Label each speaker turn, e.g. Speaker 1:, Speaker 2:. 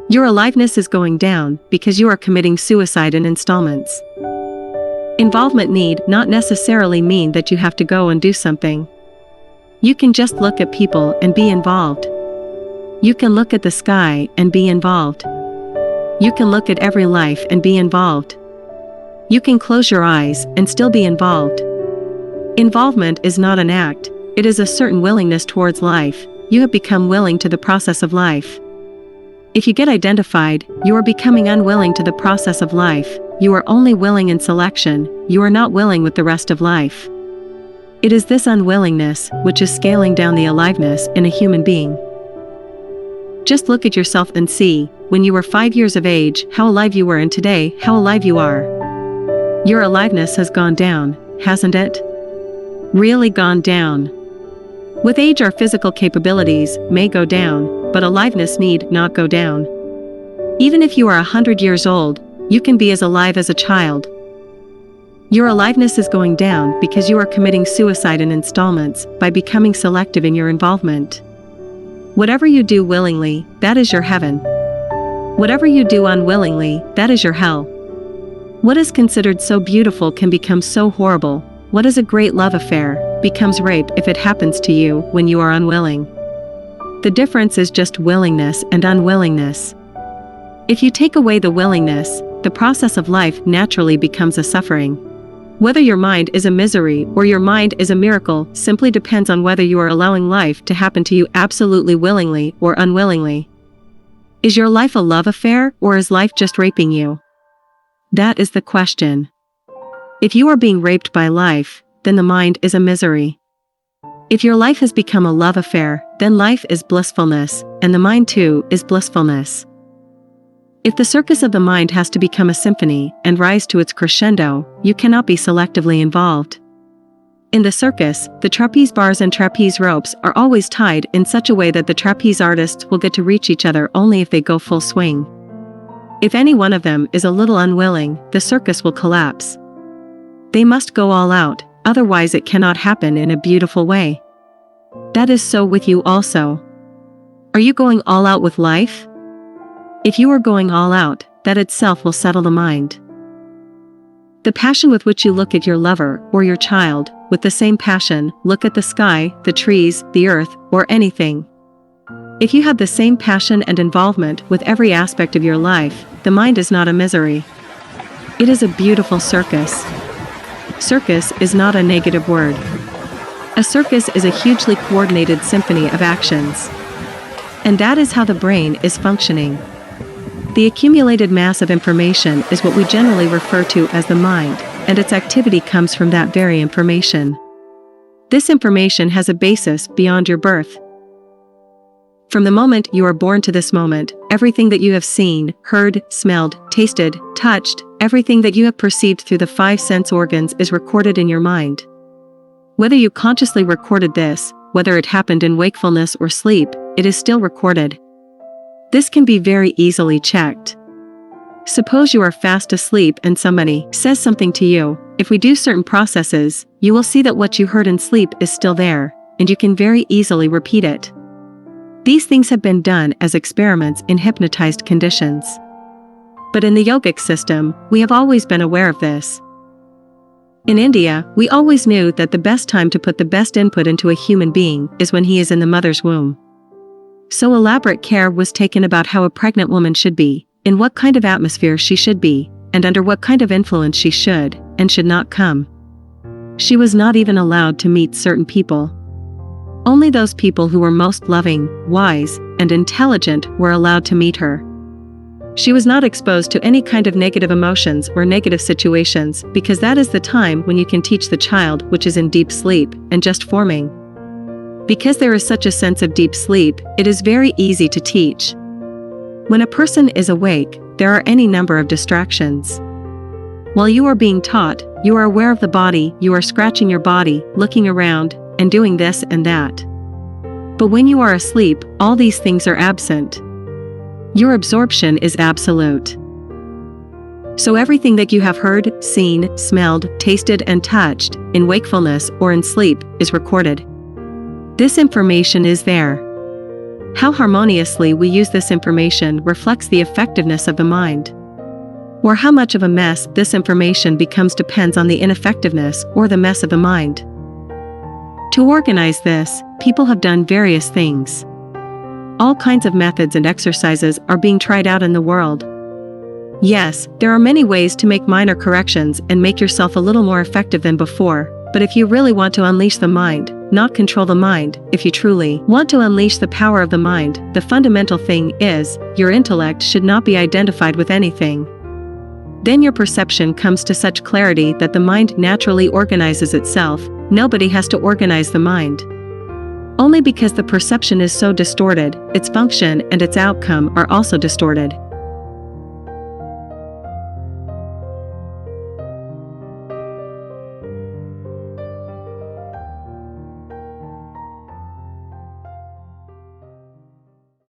Speaker 1: Your aliveness is going down because you are committing suicide in installments. Involvement need not necessarily mean that you have to go and do something. You can just look at people and be involved. You can look at the sky and be involved. You can look at every life and be involved. You can close your eyes and still be involved. Involvement is not an act, it is a certain willingness towards life. You have become willing to the process of life. If you get identified, you are becoming unwilling to the process of life. You are only willing in selection, you are not willing with the rest of life. It is this unwillingness which is scaling down the aliveness in a human being. Just look at yourself and see, when you were 5 years of age, how alive you were, and today, how alive you are. Your aliveness has gone down, hasn't it? Really gone down. With age, our physical capabilities may go down, but aliveness need not go down. Even if you are 100 years old, you can be as alive as a child. Your aliveness is going down because you are committing suicide in installments by becoming selective in your involvement. Whatever you do willingly, that is your heaven. Whatever you do unwillingly, that is your hell. What is considered so beautiful can become so horrible. What is a great love affair becomes rape if it happens to you when you are unwilling. The difference is just willingness and unwillingness. If you take away the willingness, the process of life naturally becomes a suffering. Whether your mind is a misery or your mind is a miracle simply depends on whether you are allowing life to happen to you absolutely willingly or unwillingly. Is your life a love affair, or is life just raping you? That is the question. If you are being raped by life, then the mind is a misery. If your life has become a love affair, then life is blissfulness, and the mind too is blissfulness. If the circus of the mind has to become a symphony and rise to its crescendo, you cannot be selectively involved. In the circus, the trapeze bars and trapeze ropes are always tied in such a way that the trapeze artists will get to reach each other only if they go full swing. If any one of them is a little unwilling, the circus will collapse. They must go all out, otherwise it cannot happen in a beautiful way. That is so with you also. Are you going all out with life? If you are going all out, that itself will settle the mind. The passion with which you look at your lover or your child, with the same passion, look at the sky, the trees, the earth, or anything. If you have the same passion and involvement with every aspect of your life, the mind is not a misery. It is a beautiful circus. Circus is not a negative word. A circus is a hugely coordinated symphony of actions. And that is how the brain is functioning. The accumulated mass of information is what we generally refer to as the mind, and its activity comes from that very information. This information has a basis beyond your birth. From the moment you are born to this moment, everything that you have seen, heard, smelled, tasted, touched, everything that you have perceived through the 5 sense organs is recorded in your mind. Whether you consciously recorded this, whether it happened in wakefulness or sleep, it is still recorded. This can be very easily checked. Suppose you are fast asleep and somebody says something to you. If we do certain processes, you will see that what you heard in sleep is still there, and you can very easily repeat it. These things have been done as experiments in hypnotized conditions. But in the yogic system, we have always been aware of this. In India, we always knew that the best time to put the best input into a human being is when he is in the mother's womb. So elaborate care was taken about how a pregnant woman should be, in what kind of atmosphere she should be, and under what kind of influence she should and should not come. She was not even allowed to meet certain people. Only those people who were most loving, wise, and intelligent were allowed to meet her. She was not exposed to any kind of negative emotions or negative situations, because that is the time when you can teach the child which is in deep sleep and just forming. Because there is such a sense of deep sleep, it is very easy to teach. When a person is awake, there are any number of distractions. While you are being taught, you are aware of the body, you are scratching your body, looking around, and doing this and that. But when you are asleep, all these things are absent. Your absorption is absolute. So everything that you have heard, seen, smelled, tasted, and touched, in wakefulness or in sleep, is recorded. This information is there. How harmoniously we use this information reflects the effectiveness of the mind. Or how much of a mess this information becomes depends on the ineffectiveness or the mess of the mind. To organize this, people have done various things. All kinds of methods and exercises are being tried out in the world. Yes, there are many ways to make minor corrections and make yourself a little more effective than before, but if you really want to unleash the mind, not control the mind, if you truly want to unleash the power of the mind, the fundamental thing is, your intellect should not be identified with anything. Then your perception comes to such clarity that the mind naturally organizes itself. Nobody has to organize the mind. Only because the perception is so distorted, its function and its outcome are also distorted.